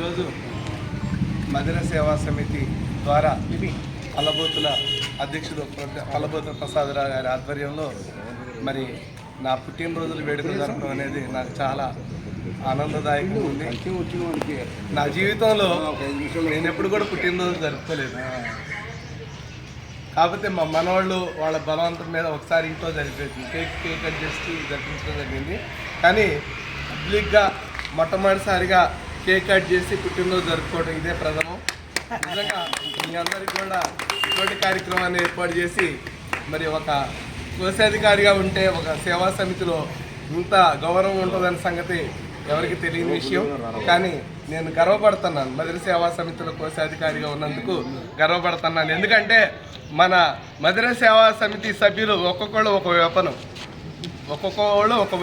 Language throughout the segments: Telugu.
ఈరోజు మదిర సేవా సమితి ద్వారా పల్లబోతుల అధ్యక్షుడు పల్లబోతుల ప్రసాదరావు గారి ఆధ్వర్యంలో మరి నా పుట్టినరోజులు వేడుకలు జరపడం అనేది నాకు చాలా ఆనందదాయకంగా ఉంది. నా జీవితంలో నేను ఎప్పుడు కూడా పుట్టినరోజు జరుపుకోలేదు. కాకపోతే మా మనవాళ్ళు వాళ్ళ బలవంతం మీద ఒకసారి ఇంట్లో జరిపేది కేక్ కట్ చేసి జరిపించడం జరిగింది. కానీ పబ్లిక్గా మొట్టమొదటిసారిగా కేక్ కట్ చేసి పుట్టినరోజు జరుపుకోవడం ఇదే ప్రథమం. నిజంగా మీ అందరికీ కూడా ఇటువంటి కార్యక్రమాన్ని ఏర్పాటు చేసి మరి ఒక కోశాధికారిగా ఉంటే ఒక సేవా సమితిలో ఇంత గౌరవం ఉంటుందనే సంగతి ఎవరికి తెలియని విషయం. కానీ నేను గర్వపడుతున్నాను, మదిర సేవా సమితిలో కోశాధికారిగా ఉన్నందుకు గర్వపడుతున్నాను. ఎందుకంటే మన మదిర సేవా సమితి సభ్యులు ఒక్కొక్కళ్ళు ఒక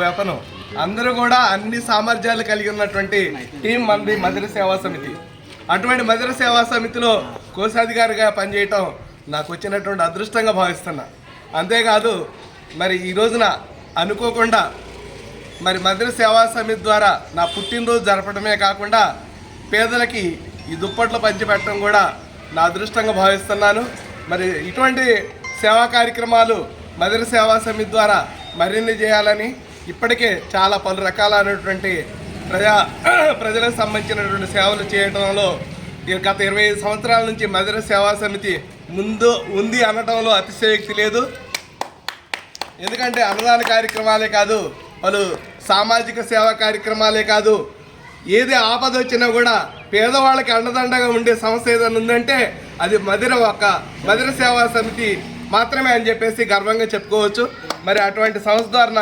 వేపనం అందరూ కూడా అన్ని సామర్థ్యాలు కలిగి ఉన్నటువంటి టీం మనది మదిర సేవా సమితి. అటువంటి మదిర సేవా సమితిలో కోశాధికారిగా పనిచేయటం నాకు వచ్చినటువంటి అదృష్టంగా భావిస్తున్నా. అంతేకాదు మరి ఈ రోజున అనుకోకుండా మరి మదిర సేవా సమితి ద్వారా నా పుట్టినరోజు జరపడమే కాకుండా పేదలకి ఈ దుప్పట్లు పంచిపెట్టడం కూడా నా అదృష్టంగా భావిస్తున్నాను. మరి ఇటువంటి సేవా కార్యక్రమాలు మదిర సేవా సమితి ద్వారా మరిన్ని చేయాలని ఇప్పటికే చాలా పలు రకాలైనటువంటి ప్రజలకు సంబంధించినటువంటి సేవలు చేయడంలో గత 25 సంవత్సరాల నుంచి మదిర సేవా సమితి ముందు ఉంది అనడంలో అతిశయోక్తి లేదు. ఎందుకంటే అన్నదాన కార్యక్రమాలే కాదు, పలు సామాజిక సేవా కార్యక్రమాలే కాదు, ఏది ఆపద వచ్చినా కూడా పేదవాళ్ళకి అండదండగా ఉండే సంస్థ ఏదైనా ఉందంటే అది మదిర సేవా సమితి మాత్రమే అని చెప్పేసి గర్వంగా చెప్పుకోవచ్చు. మరి అటువంటి సంస్థ ద్వారా